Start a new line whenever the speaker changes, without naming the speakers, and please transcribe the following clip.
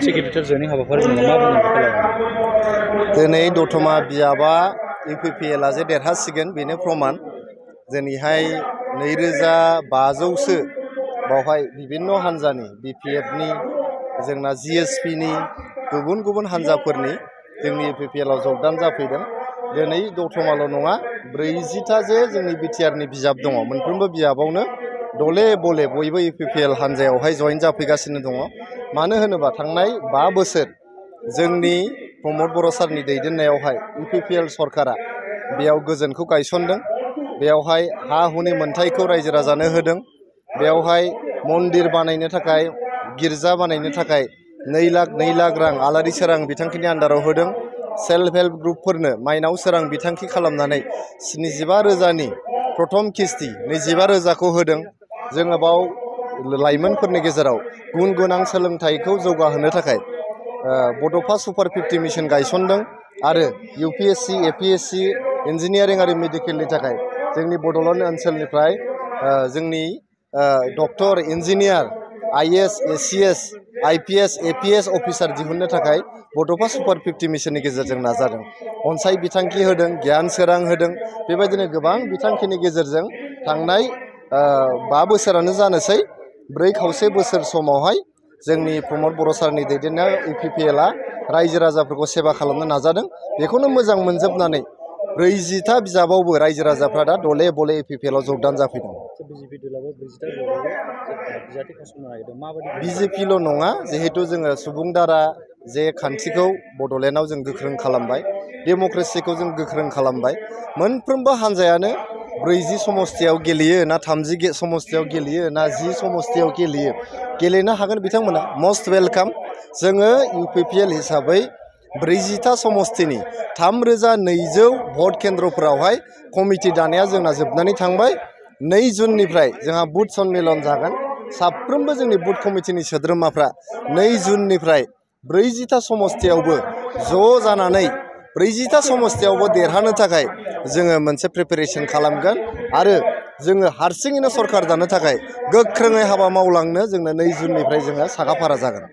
Secretary जयनिं हाबाफारि मा बुंनो
दिनै दतमा बियाबा UPPL जे देरहासिगोन बेनो प्रमान दिनैहाय 2500सो बावहाय बिभिन्न हान्जानि BPF नि जोंना GSP नि गुबुन गुबुन हान्जाफोरनि जोंनि UPPL आव जगदान जाफैदों। दिनै दतमाल' नङा 40टा जे जोंनि BTR नि बिजाब दङ मोनफ्रोमबो बियाबावनो दले बले बयबो UPPL हान्जायावहाय जइन जाफैगासिनो दङ। मानो होनोबा थांनाय 5 बोसोर जोंनि प्रमद बर' सारनि दैदेननायावहाय UPPL सरकारा बेयाव गोजोनखौ गायसनदों। बेयावहाय हा हुनि मोनथायखौ रायजो राजानो होदों। बेयावहाय मन्दिर बानायनो थाखाय गिर्जा बानायनो थाखाय 2 लाख रां आलारि सोरां बिथांखिनि आन्दाराव होदों। सेल्फ हेल्प ग्रुपफोरनो माइनाव सोरां बिथांखि खालामनानै 75,000नि प्रथम किस्ति 25,000खौ होदों। जोङो बाव लाइमोनफोरनि गेजेराव गुन गोनां सोलोंथाइखौ जौगाहोनो थाखाय बड'फा सुपार 50 मिशन गायसनदों आरो UPSC APSC इन्जिनियारिं आरो मेडिकेलनि थाखाय जोंनि बड'लेण्ड ओनसोलनिफ्राय जोंनि doctor engineer IAS ACS IPS APS officer दिहुननो थाखाय बड'फा सुपार 50 मिशननि गेजेरजों नाजादों। अनसाय बिथांखि होदों, गियान सोरां होदों। बेबायदिनो गोबां बिथांखिनि गेजेरजों थांनाय 5 बोसोरानो जानोसै 4.25 बोसोर समावहाय जोंनि प्रमद बर' सारनि दैदेननाय UPPL आ रायजो राजाफोरखौ सेवा खालामनो नाजादों। बेखौनो मोजां मोनजोबनानै 40टा बिजाबावबो रायजो राजाफ्रा दा दले बले UPPL आव जगदान जाफैदों। BJPल' नङा, जिहेतु जोङो सुबुं दारा जे खान्थिखौ बड'लेण्डआव जों गोख्रों खालामबाय, डेम'क्रेसिखौ जों गोख्रों खालामबाय। मोनफ्रोमबो हान्जायानो 40 समस्तियाव गेलेयो ना 30 समस्तियाव गेलेयो ना 10 समस्तियाव गेलेयो, गेलेनो हागोन बिथांमोना मस्ट वेलकाम। जोङो UPPL हिसाबै 40टा समस्तिनि 3200 भट केन्द्रफोरावहाय कमिटि दानाया जोंना जोबनानै थांबाय। 2 जुननिफ्राय जोंहा बुथ सन्मेलन जागोन। साफ्रोमबो जोंनि बुथ कमिटिनि सोद्रोमाफ्रा 2 जुननिफ्राय 40टा समस्तियावबो ज' जानानै 40टा समस्तियावबो देरहानो थाखाय जोङो मोनसे प्रिपेरेसन खालामगोन आरो जोङो हारसिङैनो सरकार दानो थाखाय गोख्रोङै हाबा मावलांनो जोंनो 2 जुननिफ्राय जोङो साखाफारा जागोन।